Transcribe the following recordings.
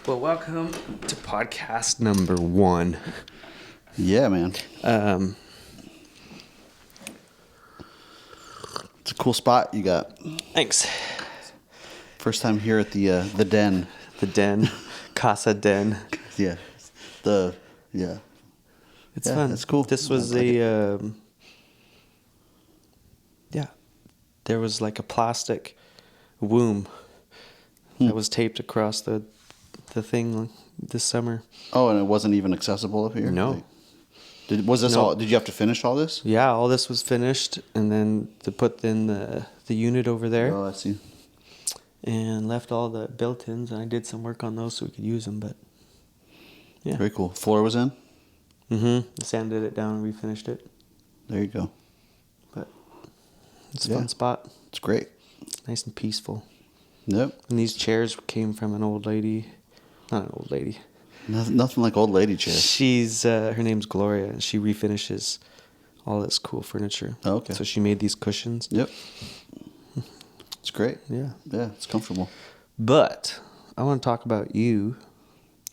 Well, welcome to podcast number 1. Yeah, man. It's a cool spot you got. Thanks. First time here at the den. The den, Casa Den. Yeah, yeah. It's fun. It's cool. This was there was like a plastic womb that was taped across the thing this summer. Oh, and it wasn't even accessible up here. No. Did you have to finish all this? Yeah, all this was finished, and then to put in the unit over there. Oh, I see. And left all the built-ins, and I did some work on those so we could use them. But yeah, Very cool. Floor was in. Sanded it down and refinished it. There you go. But it's a fun spot. It's great. Nice and peaceful. Yep. And these chairs came from an old lady. Not an old lady. Nothing like old lady chairs. She's her name's Gloria, and she refinishes all this cool furniture. Oh, okay. So she made these cushions. Yep. It's great. Yeah. Yeah, it's comfortable. But I want to talk about you.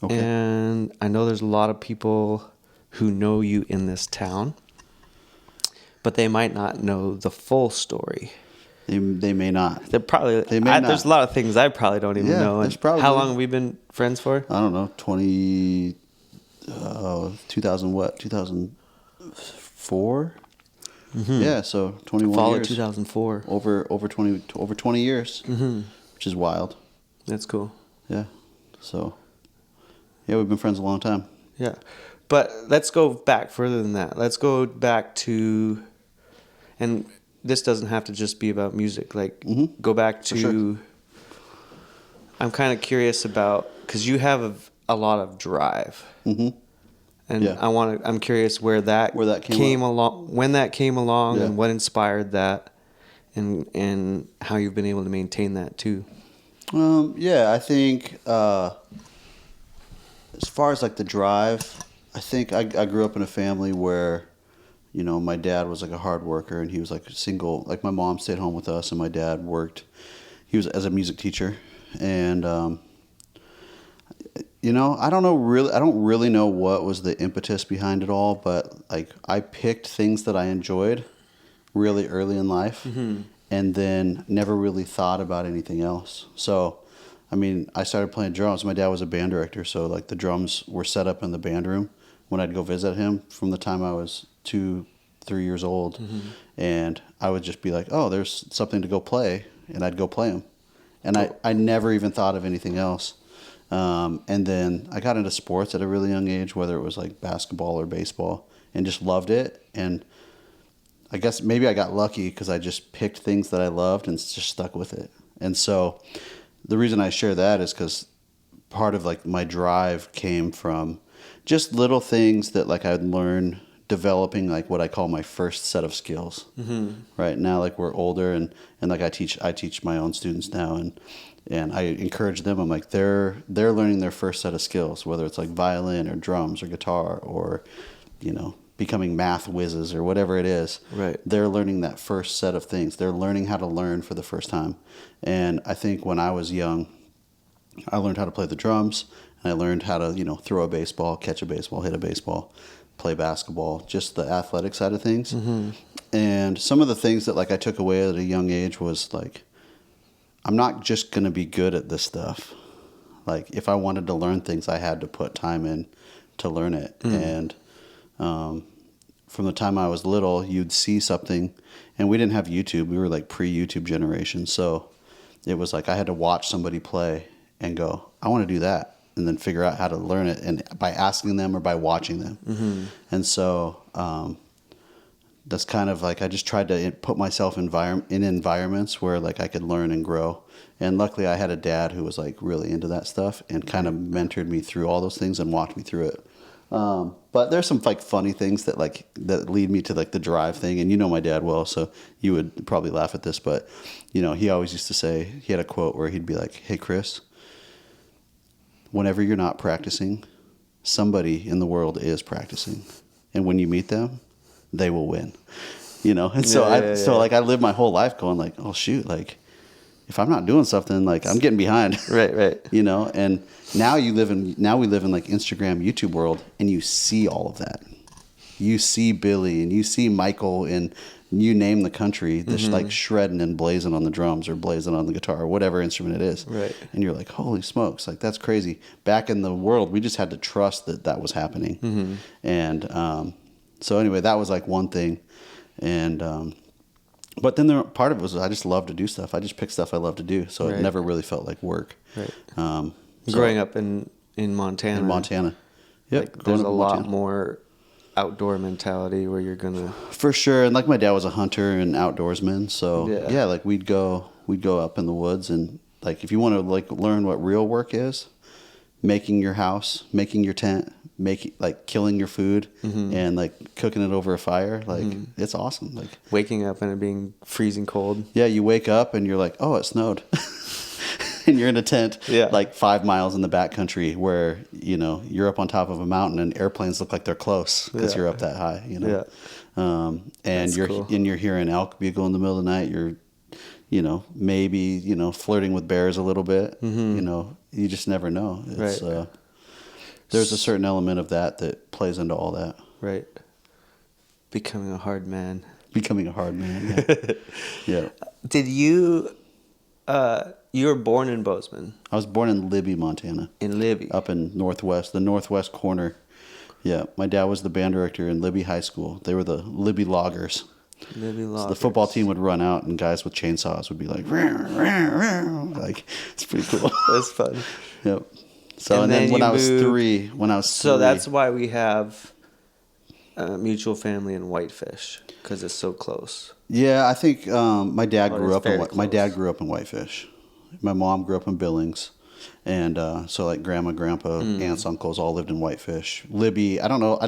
Okay. And I know there's a lot of people who know you in this town, but they might not know the full story. They may not. They're probably. They may not. There's a lot of things I probably don't even know. There's probably. How long have we been friends for? I don't know. 2000 what? 2004. Yeah, so 21 Fall years. of 2004. Over 20 years, which is wild. That's cool. Yeah. So, yeah, we've been friends a long time. Yeah. But let's go back further than that. Let's go back to, and this doesn't have to just be about music. Like, go back to, sure. I'm kind of curious about, because you have a lot of drive. Mm-hmm. And Yeah. I'm curious where that came along, when that came along, Yeah. and what inspired that, and how you've been able to maintain that too. Yeah, I think as far as like the drive, I think I grew up in a family where, you know, my dad was like a hard worker, and he was like single. Like my mom stayed home with us, and my dad worked. He was as a music teacher, and you know, I don't really know what was the impetus behind it all, but like I picked things that I enjoyed really early in life, and then never really thought about anything else. So, I mean, I started playing drums. My dad was a band director, so like the drums were set up in the band room when I'd go visit him from the time I was 2-3 years old, and I would just be like, oh, there's something to go play, and I'd go play them, and I never even thought of anything else. And then I got into sports at a really young age, whether it was like basketball or baseball, and just loved it. And I guess maybe I got lucky because I just picked things that I loved and just stuck with it. And so the reason I share that is because part of like my drive came from just little things that like I'd learn developing like what I call my first set of skills. Right now, like we're older, and like I teach my own students now, and I encourage them. I'm like, they're learning their first set of skills, whether it's like violin or drums or guitar or, you know, becoming math whizzes or whatever it is. Right. They're learning that first set of things. They're learning how to learn for the first time. And I think when I was young, I learned how to play the drums, and I learned how to, you know, throw a baseball, catch a baseball, hit a baseball, play basketball, just the athletic side of things. And some of the things that like I took away at a young age was like, I'm not just going to be good at this stuff. Like, if I wanted to learn things, I had to put time in to learn it. And from the time I was little, you'd see something, and we didn't have YouTube. We were like pre-YouTube generation. So it was like I had to watch somebody play and go, I want to do that, and then figure out how to learn it, and by asking them or by watching them. And so that's kind of like I just tried to put myself in environments where like I could learn and grow. And luckily I had a dad who was like really into that stuff and kind of mentored me through all those things and walked me through it. But there's some like funny things that lead me to like the drive thing. And you know my dad well, so you would probably laugh at this, but you know, he always used to say, he had a quote where he'd be like, hey Chris, whenever you're not practicing, somebody in the world is practicing. And when you meet them, they will win, you know? And so I live my whole life going like, oh shoot, like if I'm not doing something, like I'm getting behind. Right. You know, and now we live in like Instagram, YouTube world, and you see all of that. You see Billy and you see Michael and you name the country, just like shredding and blazing on the drums or blazing on the guitar or whatever instrument it is. Right. And you're like, holy smokes, like that's crazy. Back in the world, we just had to trust that that was happening. And so anyway, that was like one thing. And but then part of it was I just love to do stuff. I just pick stuff I love to do. So it never really felt like work. Right. Growing up in Montana. In Montana. Yep. Like, there's a lot more outdoor mentality where you're gonna, for sure. And like my dad was a hunter and outdoorsman, so yeah, like we'd go up in the woods, and like if you want to like learn what real work is, making your house, making your tent, like killing your food and like cooking it over a fire, like it's awesome. Like waking up and it being freezing cold. Yeah, you wake up and you're like, oh, it snowed. And you're in a tent like 5 miles in the backcountry where, you know, you're up on top of a mountain and airplanes look like they're close because you're up that high, you know. And that's cool. And you're hearing elk bugle in the middle of the night. You're, you know, maybe, you know, flirting with bears a little bit. You know, you just never know. It's, there's a certain element of that plays into all that. Right. Becoming a hard man. Yeah. Did you... you were born in Bozeman. I was born in Libby, Montana. In Libby. Up in the northwest corner. Yeah, my dad was the band director in Libby High School. They were the Libby Loggers. So the football team would run out, and guys with chainsaws would be like, "Rah, rah, rah." Like, it's pretty cool. That's fun. Yep. So and then when I was three, so that's why we have a mutual family in Whitefish, because it's so close. Yeah, I think my dad grew up in Whitefish. My mom grew up in Billings, and so like grandma, grandpa, aunts, uncles all lived in Whitefish. Libby, I don't know.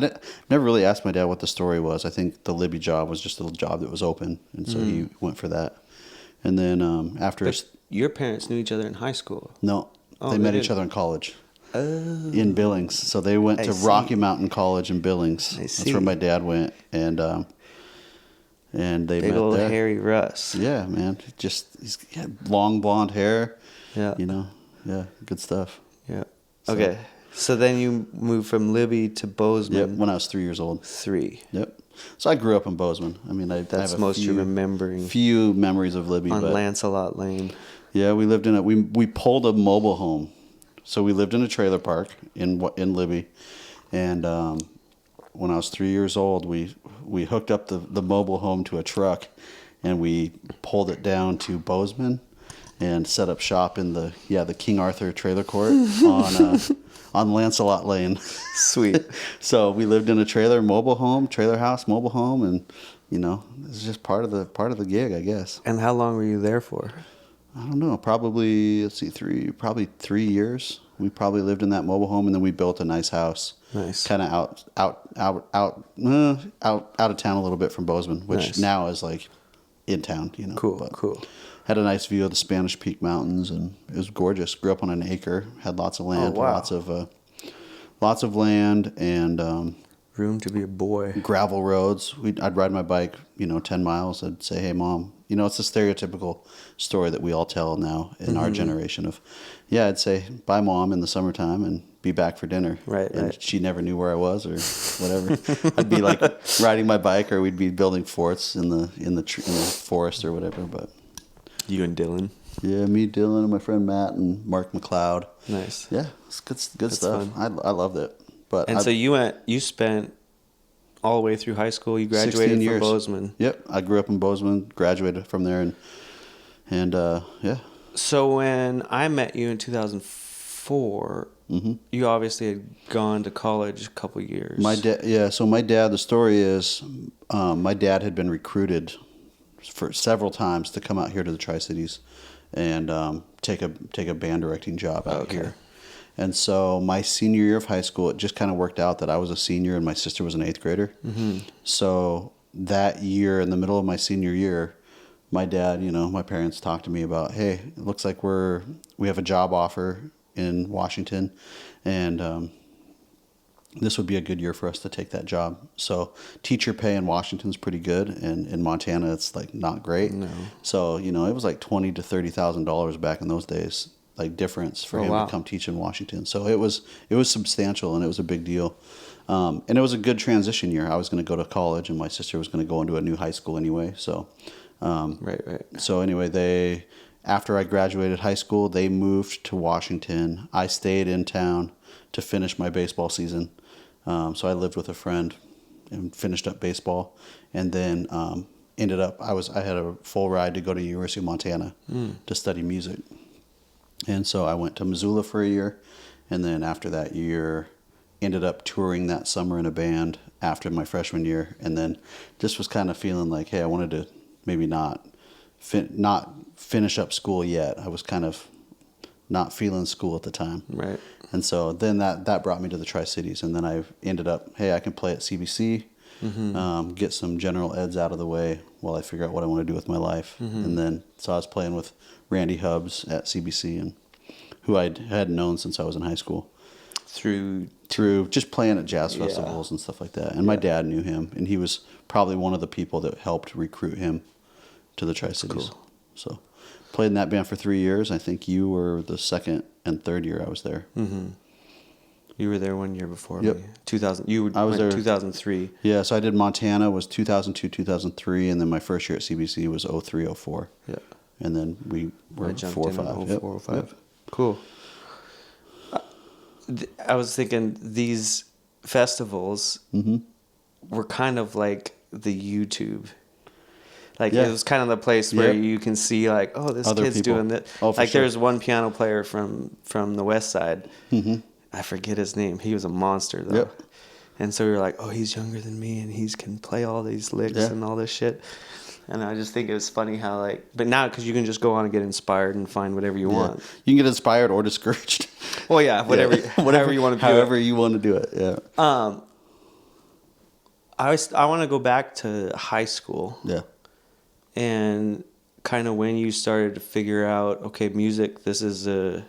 Never really asked my dad what the story was. I think the Libby job was just a job that was open, and so he went for that. And then after, but your parents knew each other in high school. No, they met each other in college. Oh. In Billings, so they went to Rocky Mountain College in Billings. That's where my dad went, and they big met old there. Harry Russ. Yeah, man. He had long blonde hair. Yeah. You know. Yeah, good stuff. Yeah. Okay. So then you moved from Libby to Bozeman. Yep, when I was 3 years old. 3. Yep. So I grew up in Bozeman. I mean, that's have most you're remembering. Few memories of Libby. On Lancelot Lane. Yeah, we lived in we pulled a mobile home. So we lived in a trailer park in Libby, and when I was 3 years old, we hooked up the mobile home to a truck, and we pulled it down to Bozeman, and set up shop in the King Arthur trailer court on Lancelot Lane. Sweet. So we lived in a trailer house, mobile home, and you know, it's just part of the gig, I guess. And how long were you there for? I don't know. Probably 3 years. We probably lived in that mobile home, and then we built a nice house. Nice. Kind of out of town a little bit from Bozeman, which now is like in town. You know. Cool. Had a nice view of the Spanish Peak Mountains, and it was gorgeous. Grew up on an acre. Had lots of land. Oh, wow. Lots of land and. Room to be a boy. Gravel roads. I'd ride my bike, 10 miles. I'd say, hey, Mom. It's a stereotypical story that we all tell now in our generation of, I'd say, bye, Mom, in the summertime and be back for dinner. Right, and she never knew where I was or whatever. I'd be like riding my bike, or we'd be building forts in the forest or whatever. But you and Dylan? Yeah, me, Dylan, and my friend Matt and Mark McLeod. Nice. Yeah, it's good stuff. I loved it. So you spent all the way through high school. You graduated from Bozeman. Yep, I grew up in Bozeman, graduated from there, and yeah. So when I met you in 2004, you obviously had gone to college a couple years. So my dad. The story is, my dad had been recruited for several times to come out here to the Tri-Cities and take a band directing job out here. And so my senior year of high school, it just kind of worked out that I was a senior and my sister was an 8th grader. So that year, in the middle of my senior year, my dad, my parents talked to me about, hey, it looks like we have a job offer in Washington, and this would be a good year for us to take that job. So teacher pay in Washington's pretty good, and in Montana it's like not great. No. So it was like $20,000 to $30,000 back in those days, like difference for him to come teach in Washington. So it was substantial, and it was a big deal. And it was a good transition year. I was going to go to college, and my sister was going to go into a new high school anyway. So right. So anyway, after I graduated high school, they moved to Washington. I stayed in town to finish my baseball season. So I lived with a friend and finished up baseball, and then ended up I had a full ride to go to University of Montana to study music. And so I went to Missoula for a year, and then after that year, ended up touring that summer in a band after my freshman year, and then just was kind of feeling like, hey, I wanted to maybe not finish up school yet. I was kind of not feeling school at the time. Right. And so then that brought me to the Tri-Cities, and then I ended up, hey, I can play at CBC, get some general eds out of the way while I figure out what I want to do with my life. And then, so I was playing with Randy Hubbs at CBC, and who I had known since I was in high school. Through just playing at jazz festivals and stuff like that. And my dad knew him, and he was probably one of the people that helped recruit him to the Tri-Cities. Cool. So played in that band for 3 years. I think you were the second and third year I was there. Mm-hmm. You were there 1 year before me. 2000. I was there 2003. Yeah, so I did Montana was 2002, 2003, and then my first year at CBC was 03, 04. Yeah. And then we were 4 or 5. 04, 05. Yep. Cool. I was thinking these festivals were kind of like the YouTube. Like it was kind of the place where you can see like, oh, this other kid's people doing that. Oh, like sure. There's one piano player from the West Side. I forget his name. He was a monster though. Yep. And so we were like, oh, he's younger than me, and he can play all these licks and all this shit. And I just think it was funny how but now because you can just go on and get inspired and find whatever you want. You can get inspired or discouraged. Well, yeah, whatever you want to do. However you want to do it. Yeah. I want to go back to high school. Yeah. And kind of when you started to figure out, okay, music, this is a...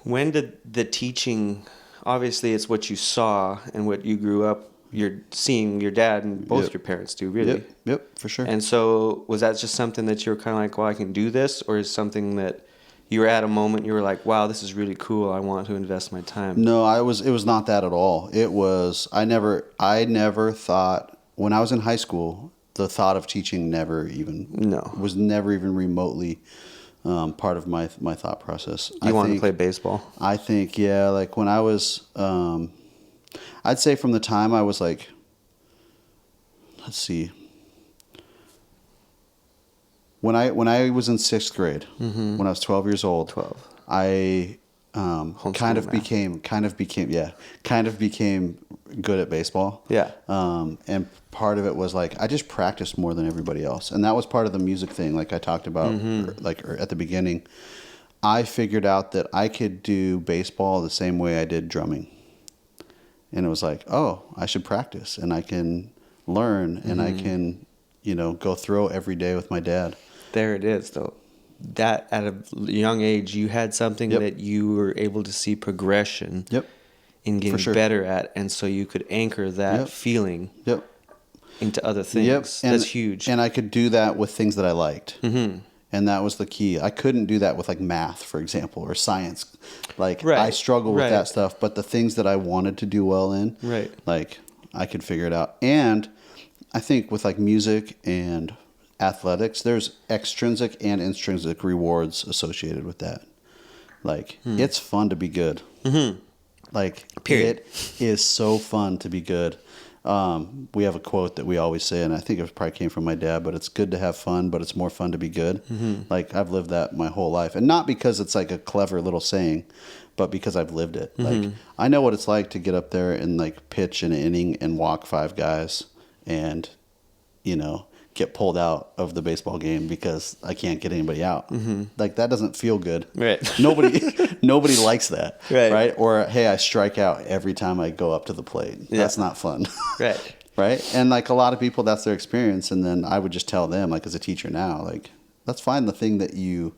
When did the teaching... Obviously, it's what you saw and what you grew up, you're seeing your dad and both your parents do, really. Yep, for sure. And so was that just something that you were kind of like, well, I can do this? Or is something that you were at a moment you were like, wow, this is really cool. I want to invest my time. No, it was not that at all. It was, I never thought, when I was in high school, the thought of teaching was never even remotely part of my thought process. You wanted to play baseball? I think, yeah. Like when I was, I'd say from the time I was like, let's see. When I was in 6th grade, when I was 12 years old, I kind of became good at baseball. Yeah. And part of it was like I just practiced more than everybody else, and that was part of the music thing, like I talked about, at the beginning. I figured out that I could do baseball the same way I did drumming, and it was like, oh, I should practice, and I can learn, and I can, go throw every day with my dad. There it is, though. That at a young age, you had something that you were able to see progression in getting better at, and so you could anchor that feeling into other things. And, that's huge. And I could do that with things that I liked. And that was the key. I couldn't do that with like math, for example, or science. Like I struggled with that stuff, but the things that I wanted to do well in, like I could figure it out. And I think with like music and athletics, there's extrinsic and intrinsic rewards associated with that. Like it's fun to be good. Like period. It is so fun to be good. We have a quote that we always say, and I think it probably came from my dad, but it's good to have fun, but it's more fun to be good. Like I've lived that my whole life, and not because it's like a clever little saying, but because I've lived it. Like I know what it's like to get up there and like pitch an inning and walk 5 guys and, get pulled out of the baseball game because I can't get anybody out. Like that doesn't feel good. Right. Nobody likes that. Right. Or, hey, I strike out every time I go up to the plate. That's not fun. Right. Right. And like a lot of people, that's their experience. And then I would just tell them, like as a teacher now, like let's find the thing that you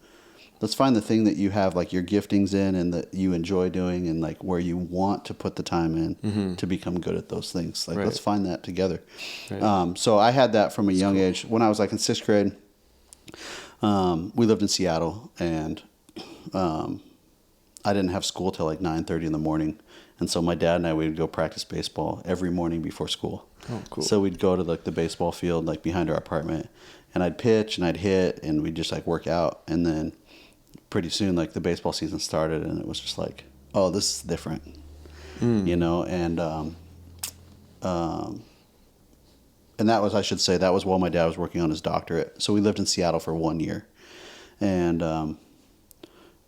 let's find the thing that you have like your giftings in and that you enjoy doing and like where you want to put the time in to become good at those things. Like let's find that together. Right. So I had that from a young age. When I was like in 6th grade, we lived in Seattle, and I didn't have school till like 9:30 in the morning. And so my dad and I would go practice baseball every morning before school. Oh, cool. So we'd go to like the baseball field like behind our apartment, and I'd pitch and I'd hit, and we'd just like work out. And then pretty soon like the baseball season started, and it was just like, oh, this is different. You know, and that was, I should say, that was while my dad was working on his doctorate. So we lived in Seattle for 1 year, and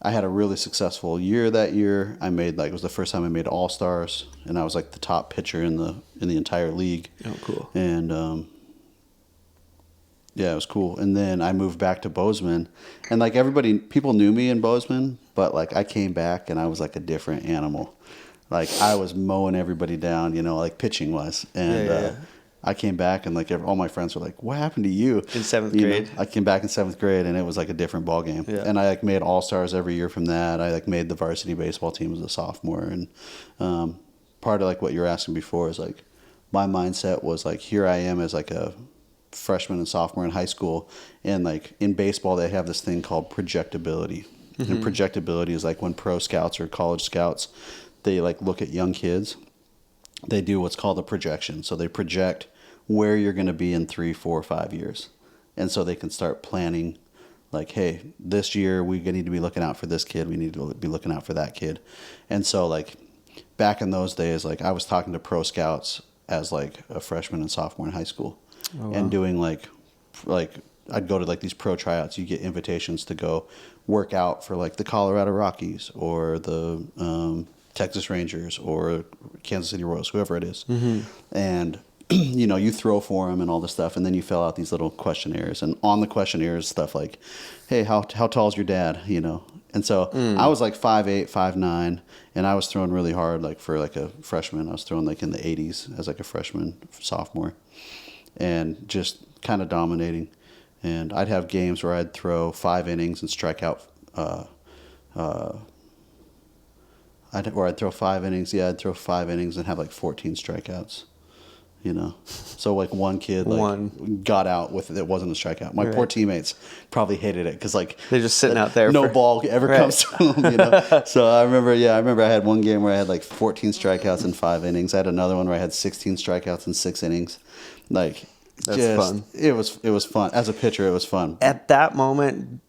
I had a really successful year that year. I made it was the first time I made All-Stars, and I was like the top pitcher in the entire league. Oh, cool. And yeah, it was cool. And then I moved back to Bozeman, and like people knew me in Bozeman, but like I came back and I was like a different animal. Like I was mowing everybody down, you know, like pitching wise. And I came back, and like all my friends were like, "What happened to you?" In 7th grade. I came back in 7th grade, and it was like a different ball game. Yeah. And I like made All-Stars every year from that. I like made the varsity baseball team as a sophomore. And part of like what you were asking before is like my mindset was like, here I am as like a freshman and sophomore in high school, and like in baseball they have this thing called projectability. And projectability is like when pro scouts or college scouts, they like look at young kids, they do what's called a projection. So they project where you're going to be in 3, 4, 5 years. And so they can start planning like, hey, this year we need to be looking out for this kid. We need to be looking out for that kid. And so like back in those days, like I was talking to pro scouts as like a freshman and sophomore in high school. Oh, wow. And doing like I'd go to like these pro tryouts. You get invitations to go work out for like the Colorado Rockies or the Texas Rangers or Kansas City Royals, whoever it is. And you know, you throw for them and all this stuff, and then you fill out these little questionnaires. And on the questionnaires, stuff like, hey, how tall is your dad? You know. And so I was like 5'8", 5'9", and I was throwing really hard. Like for like a freshman, I was throwing like in the 80s as like a freshman, sophomore, and just kind of dominating. And I'd have games where I'd throw 5 innings and strike out. I'd throw 5 innings. Yeah, I'd throw 5 innings and have like 14 strikeouts. You know, so like one kid got out with it. It wasn't a strikeout. My poor teammates probably hated it because like they're just sitting out there. No ball ever comes to them. You know. So I remember I had one game where I had like 14 strikeouts in 5 innings. I had another one where I had 16 strikeouts in 6 innings. Like that's fun. It was fun as a pitcher. It was fun. At that moment,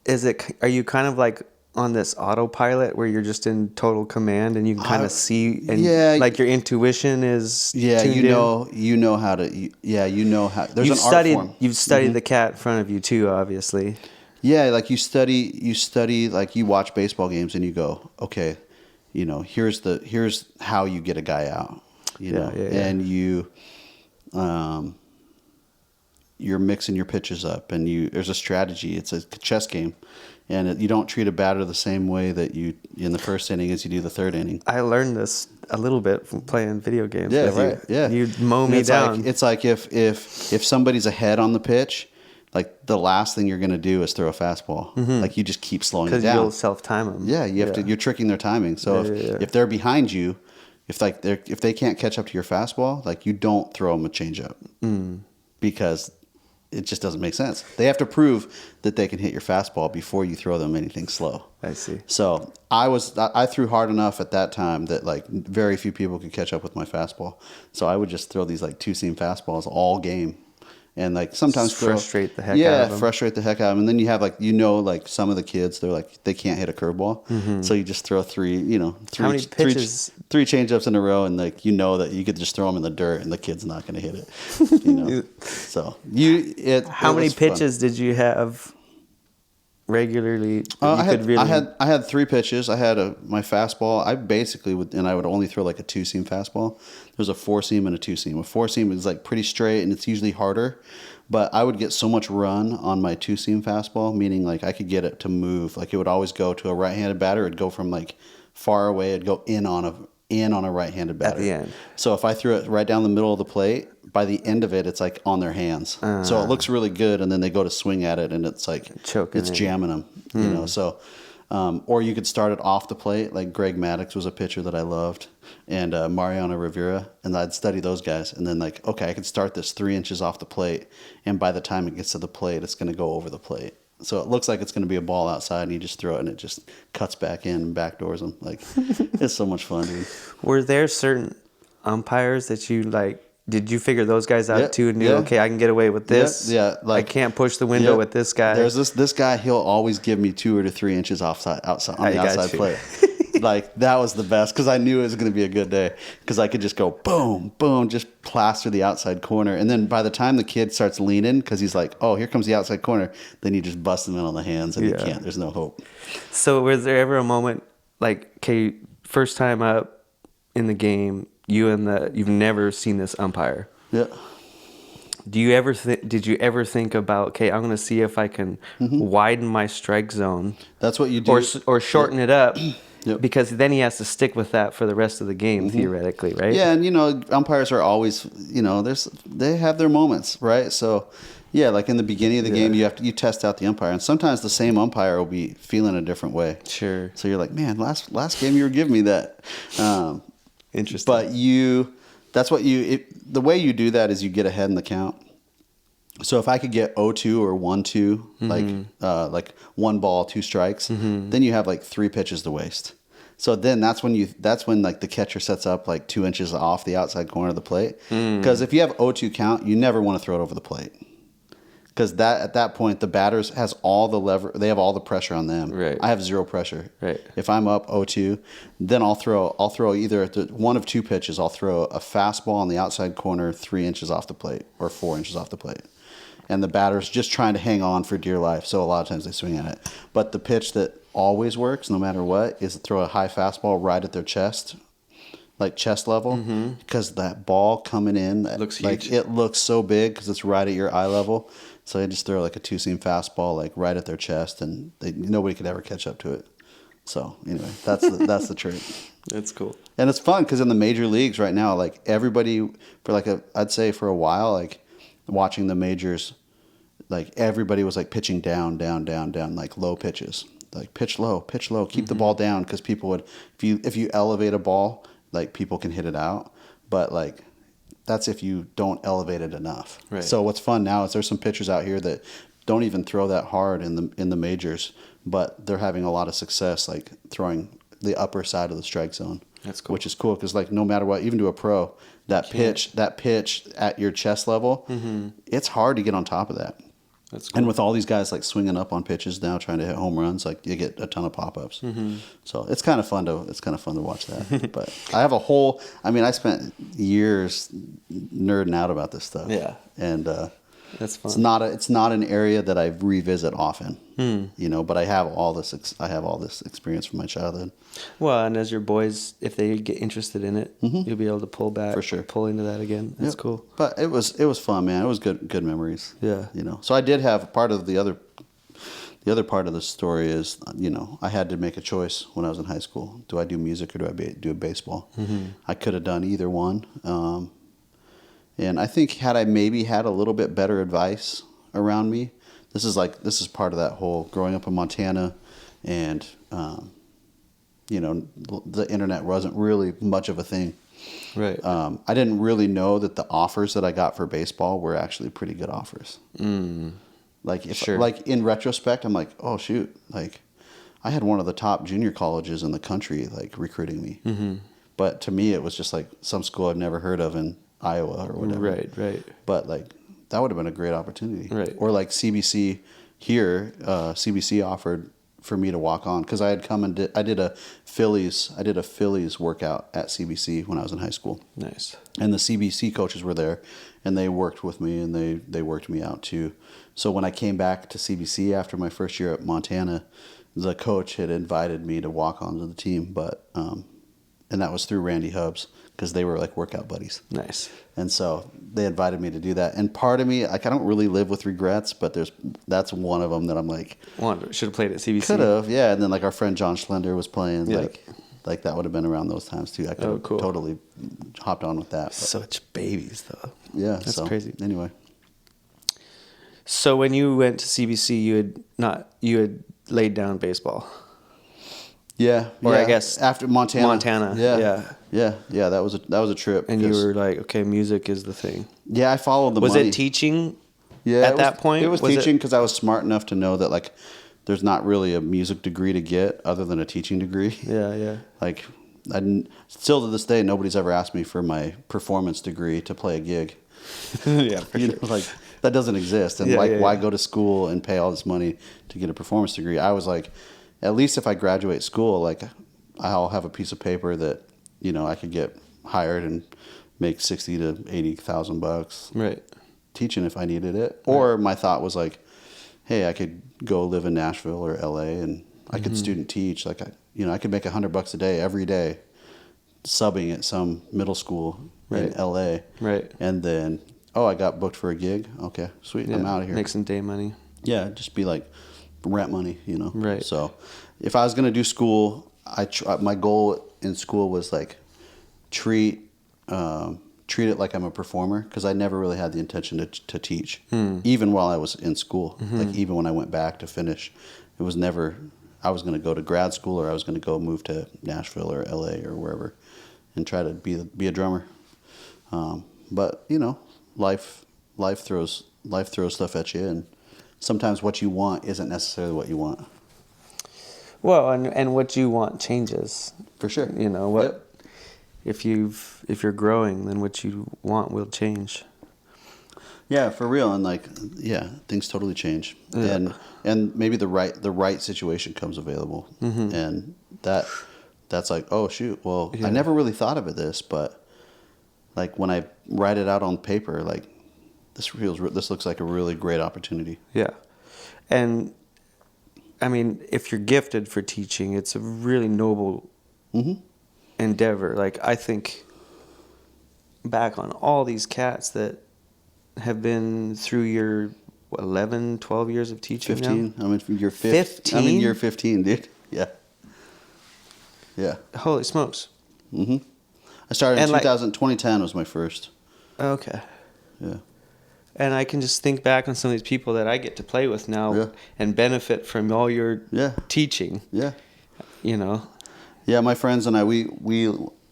are you kind of like on this autopilot where you're just in total command and you can kind of see and like your intuition is tuned you know how to there's an art form. You've studied the cat in front of you too, obviously. Like you study like you watch baseball games and you go, okay, you know, here's how you get a guy out, you know. And you're mixing your pitches up, and there's a strategy. It's a chess game. And you don't treat a batter the same way that you in the first inning as you do the third inning. I learned this a little bit from playing video games. Yeah, right. You mow me down. It's like if somebody's ahead on the pitch, like the last thing you're going to do is throw a fastball. Like you just keep slowing it down. Because you'll self-time them. Yeah, you have to. You're tricking their timing. So if they're behind you, if they can't catch up to your fastball, like you don't throw them a changeup because it just doesn't make sense. They have to prove that they can hit your fastball before you throw them anything slow. I see. So I threw hard enough at that time that like very few people could catch up with my fastball. So I would just throw these like 2-seam fastballs all game. And like sometimes frustrate the heck out of them. Yeah, frustrate the heck out of them. And then you have like, you know, like some of the kids, they're like, they can't hit a curveball. So you just throw three changeups in a row, and like, you know that you could just throw them in the dirt and the kid's not going to hit it. You know? So how many pitches did you have regularly? I had 3 pitches. I had my fastball. I basically would only throw like a 2-seam fastball. There's a 4-seam and a 2-seam. A 4-seam is like pretty straight and it's usually harder, but I would get so much run on my 2-seam fastball, meaning like I could get it to move. Like it would always go to a right-handed batter. It'd go from like far away. It'd go in on in on a right-handed batter. At the end. So if I threw it right down the middle of the plate, by the end of it, it's like on their hands. So it looks really good, and then they go to swing at it, and it's like choking. It's jamming them, you know. So, or you could start it off the plate. Like Greg Maddux was a pitcher that I loved, and Mariano Rivera, and I'd study those guys, and then like, okay, I could start this 3 inches off the plate, and by the time it gets to the plate, it's going to go over the plate. So it looks like it's going to be a ball outside, and you just throw it, and it just cuts back in and backdoors them. Like, it's so much fun, dude. Were there certain umpires that you like? Did you figure those guys out too? And knew, okay, I can get away with this. Yeah, like I can't push the window with this guy. There's this guy. He'll always give me 2 or 3 inches outside on the outside plate. Like, that was the best, because I knew it was going to be a good day, because I could just go boom, boom, just plaster the outside corner. And then by the time the kid starts leaning, because he's like, oh, here comes the outside corner, then you just bust him in on the hands, and you can't. There's no hope. So was there ever a moment, like, okay, first time up in the game, you've never seen this umpire? Yeah. Did you ever think about, okay, I'm going to see if I can widen my strike zone? That's what you do. Or shorten it up. Yep. Because then he has to stick with that for the rest of the game, theoretically, right? Yeah, and, you know, umpires are always, you know, they have their moments, right? So, yeah, like in the beginning of the game, you test out the umpire. And sometimes the same umpire will be feeling a different way. Sure. So you're like, man, last game you were giving me that. Interesting. But the way you do that is you get ahead in the count. So if I could get 0-2 or 1-2, like 1 ball, 2 strikes, then you have like 3 pitches to waste. So then that's when like the catcher sets up like 2 inches off the outside corner of the plate. Because if you have 0-2 count, you never want to throw it over the plate. Because at that point, the batters has all the lever, they have all the pressure on them. Right. I have 0 pressure. Right. If I'm up 0-2, then I'll throw either one of 2 pitches. I'll throw a fastball on the outside corner 3 inches off the plate or 4 inches off the plate. And the batter's just trying to hang on for dear life, so a lot of times they swing at it. But the pitch that always works, no matter what, is to throw a high fastball right at their chest, like chest level, because that ball coming in, looks huge. It looks so big because it's right at your eye level. So they just throw like a 2-seam fastball like right at their chest, and nobody could ever catch up to it. So anyway, that's the trick. That's cool. And it's fun because in the major leagues right now, like everybody I'd say for a while, like watching the majors, like everybody was like pitching down, like low pitches, like pitch low, keep the ball down, because people would, if you elevate a ball, like people can hit it out, but like that's if you don't elevate it enough. Right. So what's fun now is there's some pitchers out here that don't even throw that hard in the majors, but they're having a lot of success like throwing the upper side of the strike zone. That's cool. Which is cool because like no matter what, even to a pro, that pitch at your chest level, it's hard to get on top of that. That's cool. And with all these guys like swinging up on pitches now, trying to hit home runs, like you get a ton of pop-ups. So it's kind of fun to watch that. But I spent years nerding out about this stuff. Yeah. And that's fun. It's not an area that I revisit often. You know, but I have all this experience from my childhood. Well, and as your boys, if they get interested in it, you'll be able to pull back, for sure, pull into that again. That's cool. But it was fun, man. It was good memories. Yeah. You know, so I did have part of the other part of the story is, you know, I had to make a choice when I was in high school. Do I do music or do I do baseball? I could have done either one. And I think had I maybe had a little bit better advice around me, this is part of that whole growing up in Montana, and you know, the internet wasn't really much of a thing. Right. I didn't really know that the offers that I got for baseball were actually pretty good offers. Like like in retrospect, I'm like, oh shoot, like I had one of the top junior colleges in the country like recruiting me. But to me, it was just like some school I've never heard of in Iowa or whatever. Right. But like that would have been a great opportunity. Right. Or like CBC here, CBC offered for me to walk on because I had come and I did a Phillies workout at CBC when I was in high school. Nice. And the CBC coaches were there, and they worked with me, and they worked me out too. So when I came back to CBC after my first year at Montana, the coach had invited me to walk onto the team, but and that was through Randy Hubbs because they were like workout buddies. Nice. And so they invited me to do that. And part of me, like, I don't really live with regrets, but that's one of them that I'm like, should have played at CBC. Could have, yeah. And then like our friend John Schlender was playing, like, like that would have been around those times too. I could have totally hopped on with that. But. Such babies, though. Yeah, that's crazy. Anyway, so when you went to CBC, you had laid down baseball. Yeah, or I guess after Montana. Yeah. That was a trip. And you were like, okay, music is the thing. Yeah, I followed the money. Was it teaching? Yeah, at that point, it was teaching because I was smart enough to know that like there's not really a music degree to get other than a teaching degree. Yeah. Like still to this day, nobody's ever asked me for my performance degree to play a gig. Yeah, for sure. Like that doesn't exist. And why go to school and pay all this money to get a performance degree? I was like, at least if I graduate school, like I'll have a piece of paper that, I could get hired and make $60,000 to $80,000. Right. Teaching if I needed it. Or my thought was like, hey, I could go live in Nashville or LA and I could student teach. Like I could make $100 a day every day subbing at some middle school in LA. Right. And then, I got booked for a gig. Okay, sweet. Yeah, I'm out of here. Make some day money. Yeah, just be like rent money, Right. So if I was going to do school, my goal in school was like treat it like I'm a performer, because I never really had the intention to teach, even while I was in school. Like even when I went back to finish, it was never I was going to go to grad school or I was going to go move to Nashville or LA or wherever and try to be a drummer. But life throws stuff at you, and sometimes what you want isn't necessarily what you want. Well, and what you want changes. For sure. Yep. If you're growing, then what you want will change. Yeah, for real. And things totally change. Yeah. And maybe the right situation comes available. And that's like, oh shoot, well, I never really thought of this, but like when I write it out on paper, like this looks like a really great opportunity. Yeah. And I mean, if you're gifted for teaching, it's a really noble endeavor. Like, I think back on all these cats that have been through your 11, 12 years of teaching 15. now? I mean, you're 15. I'm in year 15, dude. Yeah. Yeah. Holy smokes. I started in 2010 was my first. Okay. Yeah. And I can just think back on some of these people that I get to play with now and benefit from all your teaching. Yeah. Yeah, my friends and I, we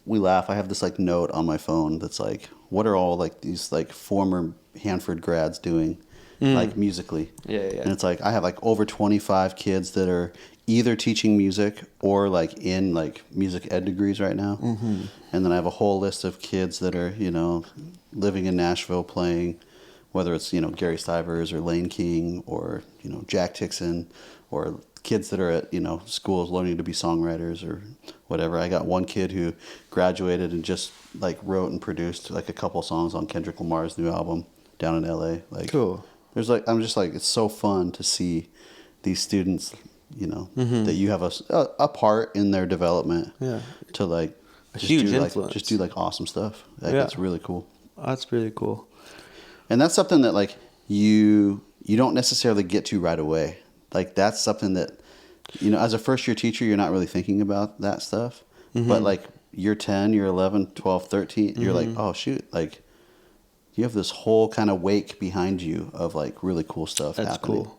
laugh. I have this like note on my phone that's like, what are all like these like former Hanford grads doing, like musically? Yeah. And it's like I have like over 25 kids that are either teaching music or like in like music ed degrees right now. And then I have a whole list of kids that are living in Nashville playing, whether it's Gary Stivers or Lane King or Jack Tixon, or kids that are at schools learning to be songwriters or whatever. I got one kid who graduated and just like wrote and produced like a couple songs on Kendrick Lamar's new album down in LA. Like, cool. There's like, I'm just like, it's so fun to see these students, that you have a part in their development. Yeah. To like a huge influence. Like, just do like awesome stuff. Like, it's really cool. That's really cool. And that's something that like you don't necessarily get to right away. Like that's something that, as a first year teacher, you're not really thinking about that stuff. But like you're 10, you're 11, 12, 13, you're like, oh shoot, like you have this whole kind of wake behind you of like really cool stuff happening. That's cool.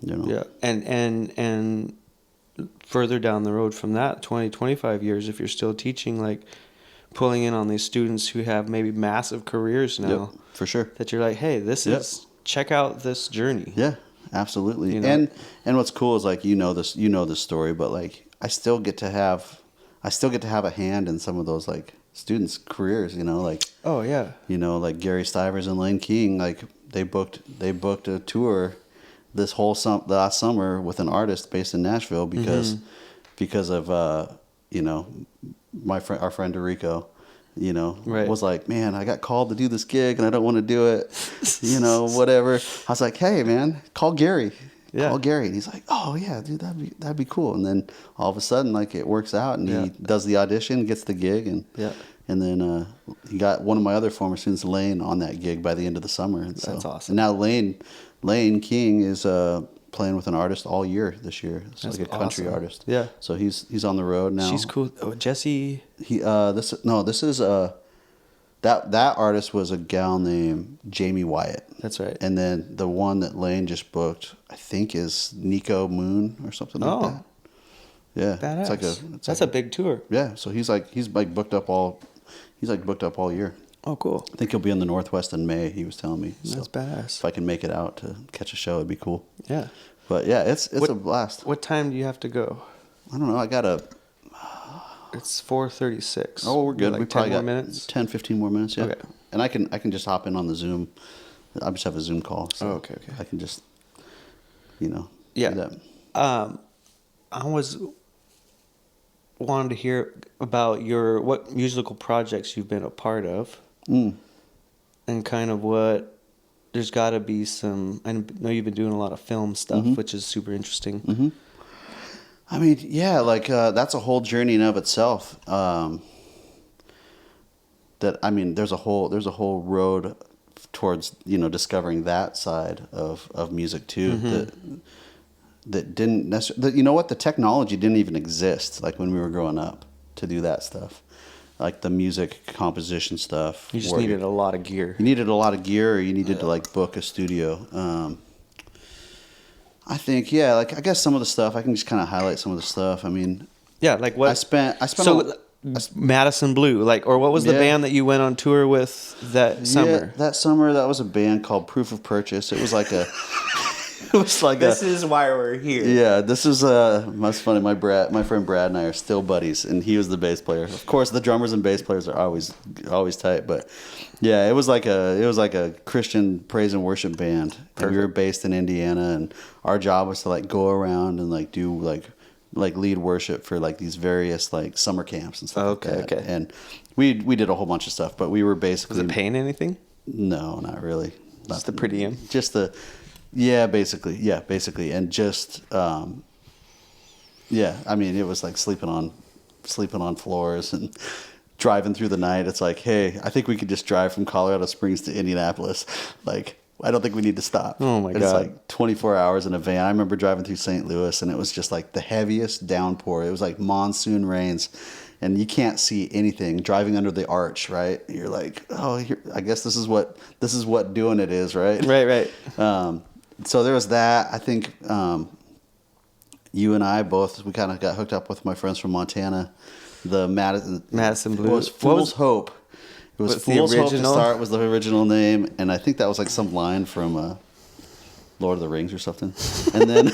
Yeah. And further down the road from that, 20, 25 years, if you're still teaching, like pulling in on these students who have maybe massive careers now. Yep, for sure. That you're like, hey, this is, check out this journey. Yeah, absolutely. And what's cool is like, this story, but like I still get to have a hand in some of those like students' careers, like, oh yeah, like Gary Stivers and Lane King, like they booked a tour this whole last summer with an artist based in Nashville because of our friend Dorico, was like, man, I got called to do this gig and I don't want to do it, whatever. I was like, hey man, call Gary. Yeah. Call Gary. And he's like, oh yeah, dude, that'd be cool. And then all of a sudden, like it works out and he does the audition, gets the gig, and then he got one of my other former students, Lane, on that gig by the end of the summer. And so, that's awesome. And now Lane King is playing with an artist all year this year. It's like a country artist. Yeah. So he's on the road now. She's cool. Oh, Jessie. This is that artist was a gal named Jamie Wyatt. That's right. And then the one that Lane just booked, I think, is Nico Moon or something like that. Yeah. Badass. That's a big tour. Yeah. So he's booked up all year. Oh, cool. I think he'll be in the Northwest in May, he was telling me. That's badass. If I can make it out to catch a show, it'd be cool. Yeah. But yeah, it's a blast. What time do you have to go? I don't know. I got a... It's 4:36. Oh, we're good. Like we probably 10 more got minutes? 10, 15 more minutes, yeah. Okay. And I can just hop in on the Zoom. I just have a Zoom call. So okay. I can just, Yeah. do that. I was wanted to hear about what musical projects you've been a part of. And kind of there's got to be some, I know you've been doing a lot of film stuff, which is super interesting. Mm-hmm. I mean, yeah, like that's a whole journey in of itself. There's a whole road towards, discovering that side of music too, that didn't necessarily, the technology didn't even exist, like when we were growing up, to do that stuff. Like the music composition stuff. You just needed a lot of gear. You needed a lot of gear, or you needed to like book a studio. I think, I guess some of the stuff, I can just kind of highlight some of the stuff. I mean, yeah, like what? I spent. Madison Blue, or what was the band that you went on tour with that summer? Yeah, that summer, that was a band called Proof of Purchase. It was like a. This is why we're here. Yeah, this is that's funny. My friend Brad and I are still buddies, and he was the bass player. Of course, the drummers and bass players are always tight, but yeah, it was like a Christian praise and worship band. And we were based in Indiana, and our job was to like go around and do lead worship for like these various like summer camps and stuff like that. Okay. And we did a whole bunch of stuff, but we were basically. Was it paying anything? No, not really. Just the per diem. Just the. Yeah, basically. And just, I mean, it was like sleeping on floors and driving through the night. It's like, hey, I think we could just drive from Colorado Springs to Indianapolis. Like, I don't think we need to stop. Oh my God. It's like 24 hours in a van. I remember driving through St. Louis, and it was just like the heaviest downpour. It was like monsoon rains, and you can't see anything driving under the arch, right? You're like, oh, I guess this is what doing it is, right? Right. So there was that. I think you and I both, we kind of got hooked up with my friends from Montana. The Madison Blue. It was Fool's Hope. It was Fool's Hope to start, was the original name. And I think that was like some line from Lord of the Rings or something. And then,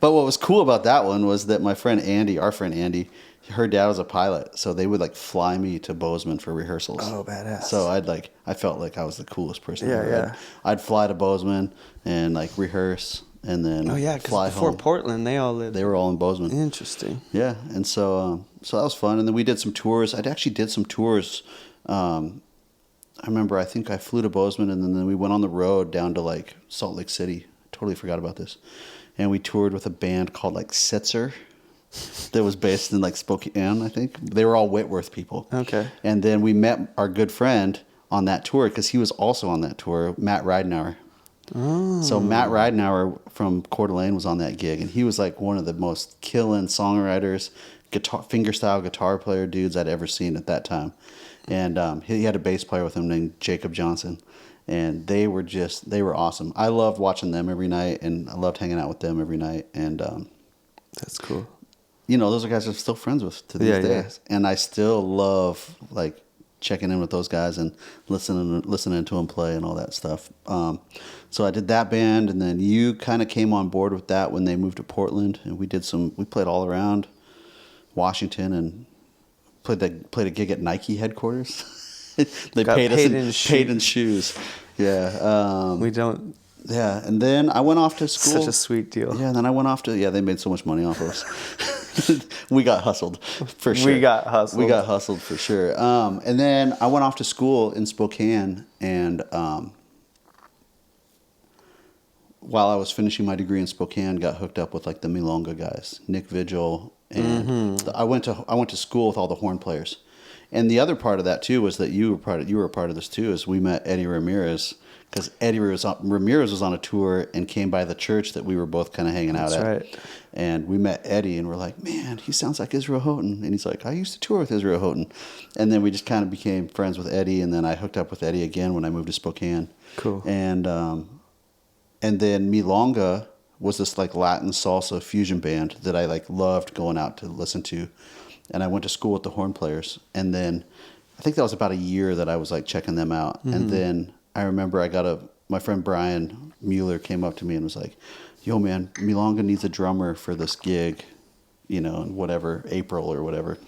but what was cool about that one was that our friend Andy, her dad was a pilot, so they would like fly me to Bozeman for rehearsals. Oh, badass! So I felt like I was the coolest person. Yeah. I'd fly to Bozeman and like rehearse, and then fly before home. Portland, they were all in Bozeman. Interesting. Yeah, and so that was fun, and then we did some tours. I actually did some tours. I remember I think I flew to Bozeman, and then we went on the road down to like Salt Lake City. Totally forgot about this, and we toured with a band called like Sitzer. That was based in like Spokane, I think. They were all Whitworth people. Okay. And then we met our good friend on that tour because he was also on that tour, Matt Ridenauer. Oh. So Matt Ridenauer from Coeur d'Alene was on that gig, and he was like one of the most killing songwriters, fingerstyle guitar player dudes I'd ever seen at that time. And he had a bass player with him named Jacob Johnson. And they were awesome. I loved watching them every night, and I loved hanging out with them every night. And that's cool. Those are guys I'm still friends with to these days. And I still love like checking in with those guys and listening to them play and all that stuff. So I did that band, and then you kind of came on board with that when they moved to Portland, and we played all around Washington and played a gig at Nike headquarters. They paid us paid in shoes. Yeah. We don't. Yeah, and then I went off to school. Such a sweet deal. Yeah, and then I went off to they made so much money off of us. We got hustled for sure. We got hustled for sure. And then I went off to school in Spokane, and while I was finishing my degree in Spokane, got hooked up with like the Milonga guys, Nick Vigil, and I went to school with all the horn players. And the other part of that too was that you were a part of this too. Is we met Eddie Ramirez because Eddie Ramirez was on a tour and came by the church that we were both kind of hanging out at. That's right. And we met Eddie and we're like, man, he sounds like Israel Houghton. And he's like, I used to tour with Israel Houghton. And then we just kind of became friends with Eddie. And then I hooked up with Eddie again when I moved to Spokane. Cool. And then Milonga was this like Latin salsa fusion band that I like loved going out to listen to. And I went to school with the horn players. And then I think that was about a year that I was like checking them out. Mm-hmm. And then I remember my friend Brian Mueller came up to me and was like, yo man, Milonga needs a drummer for this gig, in whatever, April or whatever.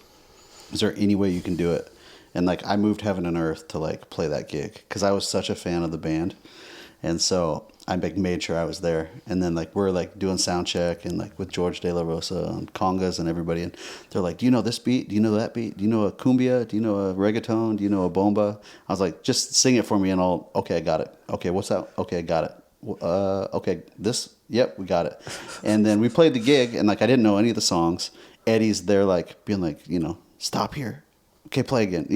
Is there any way you can do it? And like I moved heaven and earth to like play that gig because I was such a fan of the band. And so I like made sure I was there. And then like we're like doing sound check and like with George De La Rosa and congas and everybody. And they're like, do you know this beat? Do you know that beat? Do you know a cumbia? Do you know a reggaeton? Do you know a bomba? I was like, just sing it for me and okay, I got it. Okay, what's that? Okay, I got it. Okay, this, yep, we got it. And then we played the gig and like I didn't know any of the songs. Eddie's there like being like, stop here. Okay, play again,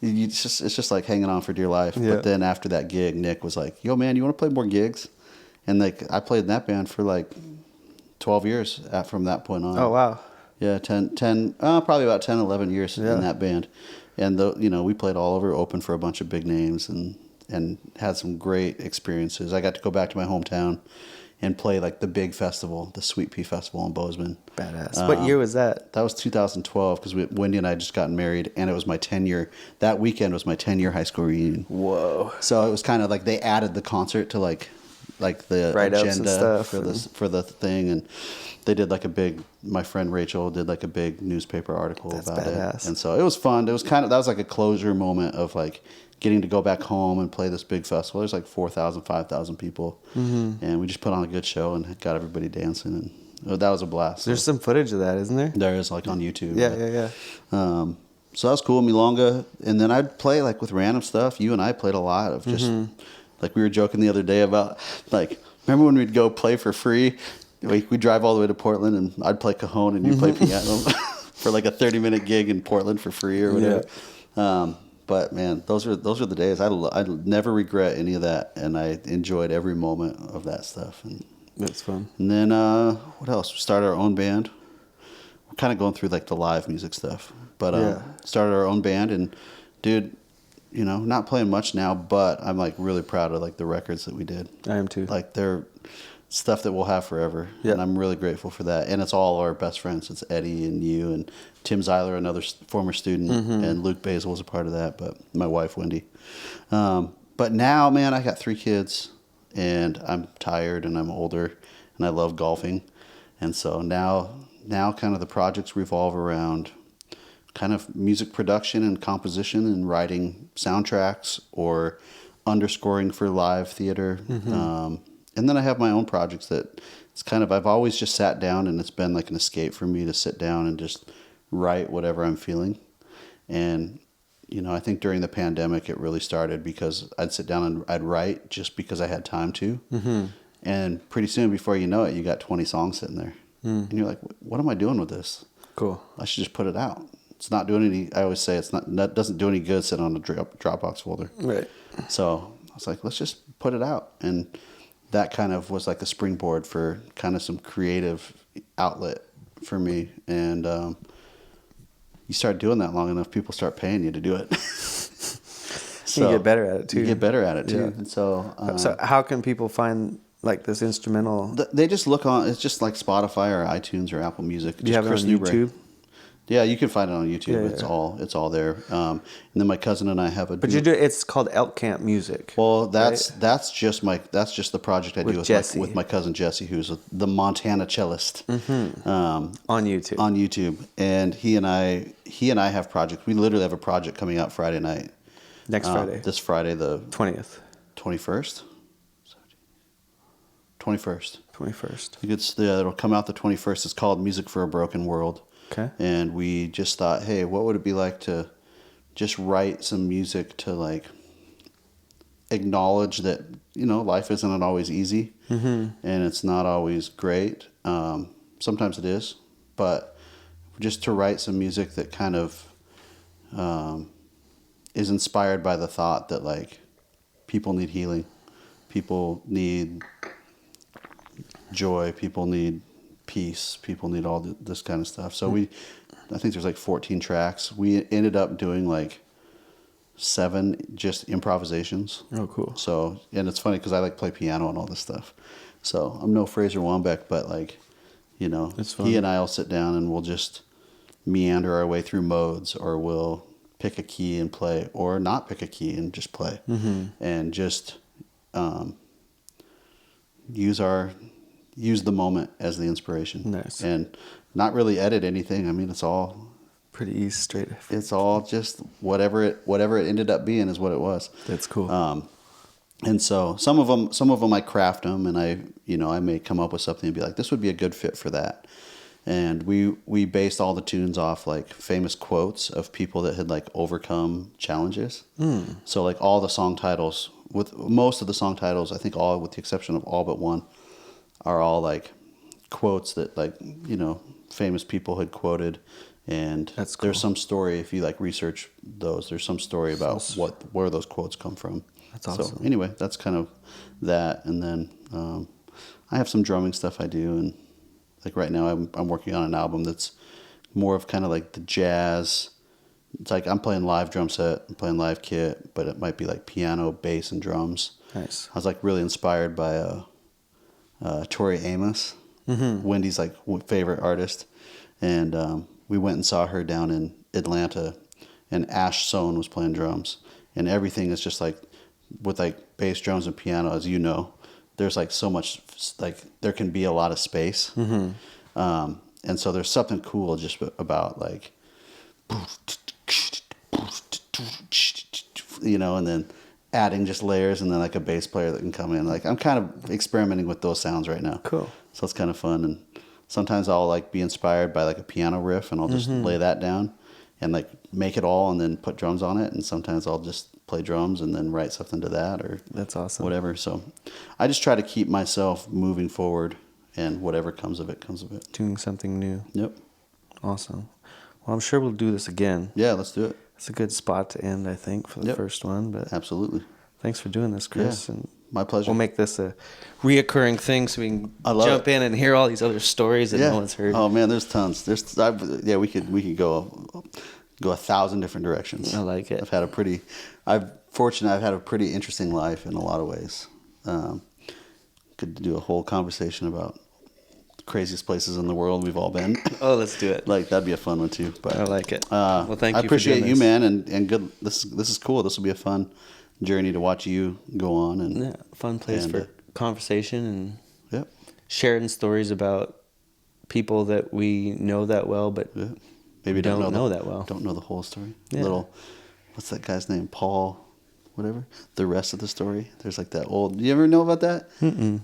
It's just like hanging on for dear life. Yeah. But then after that gig, Nick was like, yo, man, you want to play more gigs? And like I played in that band for like 12 years from that point on. Oh, wow. Yeah, 10 probably about 10, 11 years in that band. And, we played all over, opened for a bunch of big names and had some great experiences. I got to go back to my hometown and play like the big festival, the Sweet Pea Festival in Bozeman. Badass. What year was that? That was 2012 because Wendy and I just gotten married, and it was my 10-year. That weekend was my 10-year high school reunion. Whoa! So it was kind of like they added the concert to like the agenda for the thing, and they did like a big. My friend Rachel did like a big newspaper article about it, and so it was fun. It was that was like a closure moment of like getting to go back home and play this big festival. There's like 4,000, 5,000 people. Mm-hmm. And we just put on a good show and got everybody dancing. And that was a blast. There's some footage of that, isn't there? There is, like on YouTube. Yeah. So that was cool, Milonga. And then I'd play like with random stuff. You and I played a lot of just, like we were joking the other day about, like, remember when we'd go play for free? We'd drive all the way to Portland and I'd play cajon and you'd play piano for like a 30-minute gig in Portland for free or whatever. Yeah. But man, those are the days. I never regret any of that, and I enjoyed every moment of that stuff. And that's fun. And then what else? We started our own band. We're kind of going through like the live music stuff, but started our own band. And dude, not playing much now, but I'm like really proud of like the records that we did. I am too. Like they're stuff that we'll have forever. Yeah. And I'm really grateful for that. And it's all our best friends. It's Eddie and you and Tim Zeiler, another former student, and Luke Basil was a part of that, but my wife, Wendy. But now, man, I got 3 kids, and I'm tired, and I'm older, and I love golfing. And so now kind of the projects revolve around kind of music production and composition and writing soundtracks or underscoring for live theater. And then I have my own projects that it's kind of, I've always just sat down and it's been like an escape for me to sit down and just write whatever I'm feeling. And, I think during the pandemic, it really started because I'd sit down and I'd write just because I had time to. Mm-hmm. And pretty soon before you know it, you got 20 songs sitting there. And you're like, what am I doing with this? Cool. I should just put it out. It's not doing any, I always say that doesn't do any good sitting on a Dropbox folder. Right. So I was like, let's just put it out. And that kind of was like a springboard for kind of some creative outlet for me. And you start doing that long enough, people start paying you to do it. So you get better at it too. You get better at it too. Yeah. And so how can people find like this instrumental? They just look on, it's just like Spotify or iTunes or Apple Music. Do you have Chris Newbury. YouTube? Yeah, you can find it on YouTube. Yeah, it's all there. And then my cousin and I have a. But it's called Elk Camp Music. Well, that's just the project I do with my cousin Jesse, who's the Montana cellist. Mm-hmm. On YouTube. On YouTube, and he and I have projects. We literally have a project coming out Friday night. Next Friday. This Friday, the 20th. 21st. 21st. 21st. I think it'll come out the 21st. It's called Music for a Broken World. Okay. And we just thought, hey, what would it be like to just write some music to like acknowledge that, life isn't always easy, and it's not always great. Sometimes it is, but just to write some music that kind of is inspired by the thought that like people need healing. People need joy. People need peace. People need all this kind of stuff. So I think there's like 14 tracks. We ended up doing like 7 just improvisations. Oh, cool. So, and it's funny because I like play piano and all this stuff. So I'm no Frazer Wambeck, but like, he and I will sit down and we'll just meander our way through modes, or we'll pick a key and play, or not pick a key and just play, and just use the moment as the inspiration. Nice. And not really edit anything. I mean, it's all pretty easy, straight. It's all just whatever it ended up being is what it was. That's cool. And so some of them I craft them, and I may come up with something and be like, this would be a good fit for that. And we based all the tunes off like famous quotes of people that had like overcome challenges. So like all the song titles, with most of the song titles, I think all with the exception of all but one, are all like quotes that like famous people had quoted. And that's cool. There's some story, if you like research those, there's some story about where those quotes come from. That's awesome. So anyway, that's kind of that. And then I have some drumming stuff I do, and like right now I'm working on an album that's more of kind of like the jazz. It's like I'm playing live drum set, I'm playing live kit, but it might be like piano, bass, and drums. Nice. I was like really inspired by Tori Amos, Wendy's like favorite artist, and we went and saw her down in Atlanta, and Ash Sohn was playing drums, and everything is just like with like bass, drums, and piano, as you know, there's like so much, like there can be a lot of space. And so there's something cool just about like, and then adding just layers, and then like a bass player that can come in. Like I'm kind of experimenting with those sounds right now. Cool. So it's kind of fun. And sometimes I'll like be inspired by like a piano riff, and I'll just lay that down and like make it all and then put drums on it. And sometimes I'll just play drums and then write something to that, or that's awesome. Whatever. So I just try to keep myself moving forward, and whatever comes of it, comes of it. Doing something new. Yep. Awesome. Well, I'm sure we'll do this again. Yeah, let's do it. It's a good spot to end, I think, for the first one. But absolutely. Thanks for doing this, Chris. Yeah, and my pleasure. We'll make this a reoccurring thing so we can jump in and hear all these other stories that no one's heard. Oh man, there's tons. We could go 1,000 different directions. I like it. I've had a pretty interesting life in a lot of ways. Could do a whole conversation about the craziest places in the world we've all been. Oh, let's do it. Like that'd be a fun one too. But I like it. Well, thank you. I appreciate you, man, and good. This is cool. This will be a fun journey to watch you go on, and fun place for conversation and yep, sharing stories about people that we know that well, but maybe don't know that well. Don't know the whole story. Yeah. What's that guy's name? Paul, whatever. The rest of the story. There's like that old. You ever know about that?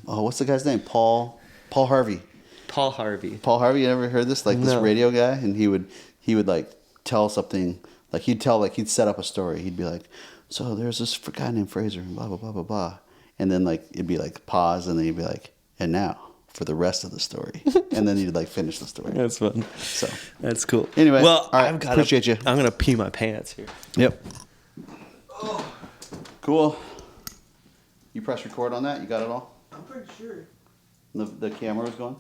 Oh, what's the guy's name? Paul Harvey. Paul Harvey. You ever heard this? Like this radio guy, and he would like tell something. Like he'd set up a story. He'd be like, so there's this guy named Frazer, and blah blah blah blah blah, and then like it'd be like pause, and then he'd be like, and now for the rest of the story, and then you'd like finish the story. That's fun. So that's cool. Anyway, well, all right, appreciate you. I'm gonna pee my pants here. Yep. Oh, cool. You press record on that? You got it all? I'm pretty sure. The camera is going?